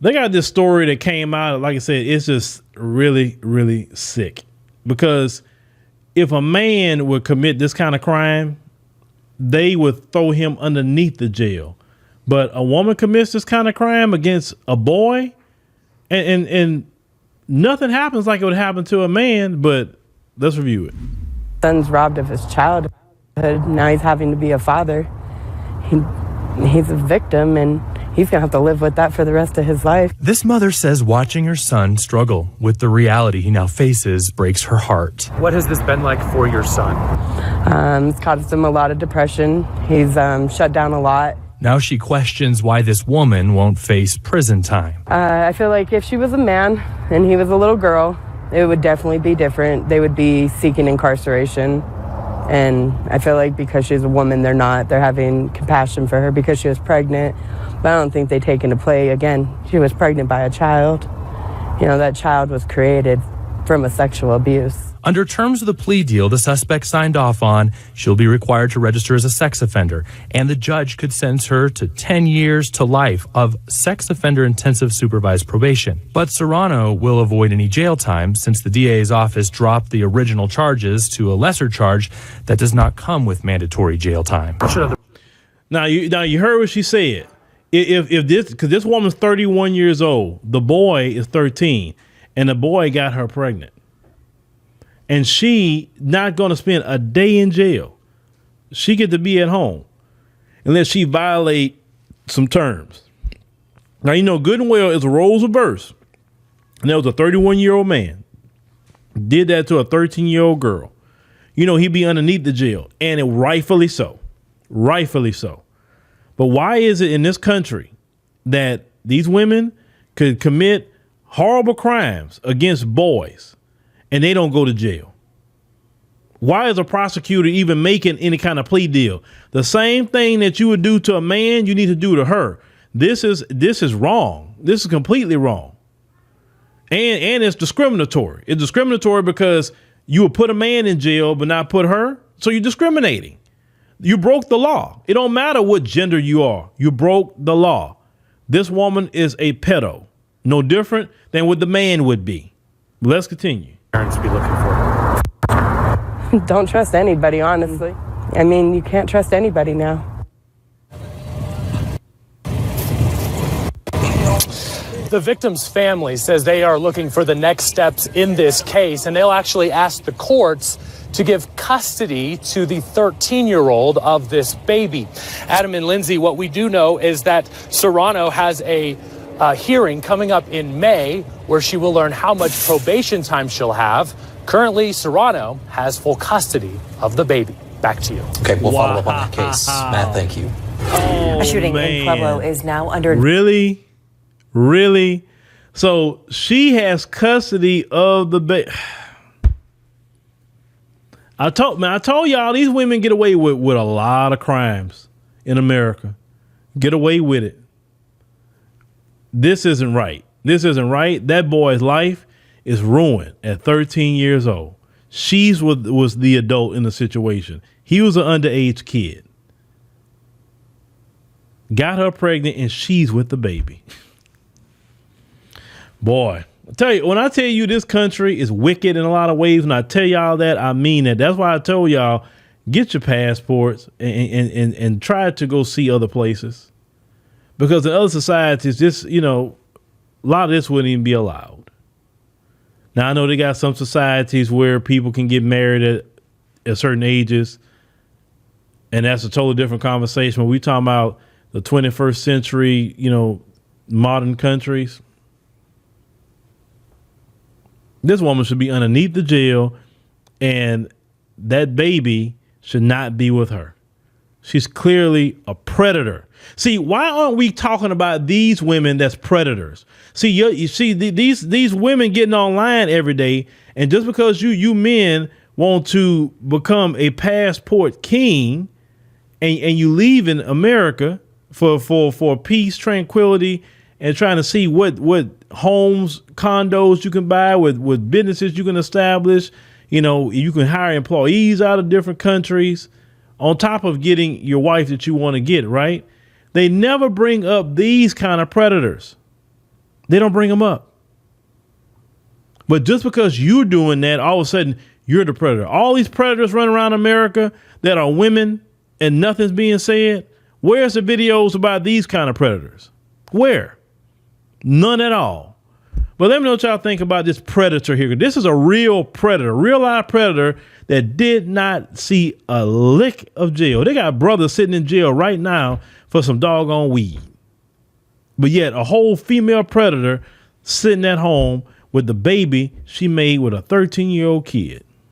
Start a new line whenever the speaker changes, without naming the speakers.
They got this story that came out. Like I said, it's just really, really sick. Because if a man would commit this kind of crime, they would throw him underneath the jail. But a woman commits this kind of crime against a boy, and nothing happens like it would happen to a man. But let's review it.
Son's robbed of his childhood. Now he's having to be a father. He's a victim, and he's going to have to live with that for the rest of his life.
This mother says watching her son struggle with the reality he now faces breaks her heart. What has this been like for your son?
It's caused him a lot of depression. He's shut down a lot.
Now she questions why this woman won't face prison time.
I feel like if she was a man and he was a little girl, it would definitely be different. They would be seeking incarceration. And I feel like because she's a woman, they're not. They're having compassion for her because she was pregnant. But I don't think they take into play, again, she was pregnant by a child. You know, that child was created from a sexual abuse.
Under terms of the plea deal the suspect signed off on, she'll be required to register as a sex offender, and the judge could sentence her to 10 years to life of sex offender intensive supervised probation. But Serrano will avoid any jail time since the DA's office dropped the original charges to a lesser charge that does not come with mandatory jail time.
Now you heard what she said. If this, because this woman's 31 years old, the boy is 13, and the boy got her pregnant. And she not going to spend a day in jail. She get to be at home unless she violate some terms. Now, you know, good and well is a roles reverse. And there was a 31-year-old man did that to a 13-year-old girl. You know, he'd be underneath the jail, and rightfully so. Rightfully so. But why is it in this country that these women could commit horrible crimes against boys and they don't go to jail? Why is a prosecutor even making any kind of plea deal? The same thing that you would do to a man, you need to do to her. This is wrong. This is completely wrong. And it's discriminatory. It's discriminatory because you would put a man in jail but not put her. So you're discriminating. You broke the law. It don't matter what gender you are. You broke the law. This woman is a pedo. No different than what the man would be. Let's continue.
Parents be looking for.
Don't trust anybody, honestly. I mean, you can't trust anybody now.
The victim's family says they are looking for the next steps in this case, and they'll actually ask the courts to give custody to the 13-year-old of this baby. Adam and Lindsay, what we do know is that Serrano has a hearing coming up in May where she will learn how much probation time she'll have. Currently, Serrano has full custody of the baby. Back to you.
Okay, we'll follow up on that case. Matt, thank you.
A shooting in Pueblo is now under...
Really? So she has custody of the baby. I told y'all these women get away with a lot of crimes in America. Get away with it. This isn't right. That boy's life is ruined at 13 years old. She's was the adult in the situation. He was an underage kid. Got her pregnant and she's with the baby. Boy, I tell you, when I tell you this country is wicked in a lot of ways, when I tell y'all that, I mean that. That's why I told y'all, get your passports and try to go see other places. Because in other societies, this, you know, a lot of this wouldn't even be allowed. Now, I know they got some societies where people can get married at certain ages, and that's a totally different conversation. When we talking about the 21st century, you know, modern countries, this woman should be underneath the jail, and that baby should not be with her. She's clearly a predator. See, why aren't we talking about these women that's predators? See, you see these women getting online every day, and just because you men want to become a passport king, and you leave in America for peace, tranquility, and trying to see what homes, condos you can buy, with businesses you can establish. You know, you can hire employees out of different countries on top of getting your wife that you want to get, right? They never bring up these kind of predators. They don't bring them up. But just because you're doing that, all of a sudden you're the predator. All these predators running around America that are women and nothing's being said. Where's the videos about these kind of predators? Where? None at all. But let me know what y'all think about this predator here. This is a real predator, real live predator that did not see a lick of jail. They got brothers sitting in jail right now for some doggone weed. But yet a whole female predator sitting at home with the baby she made with a 13-year-old kid.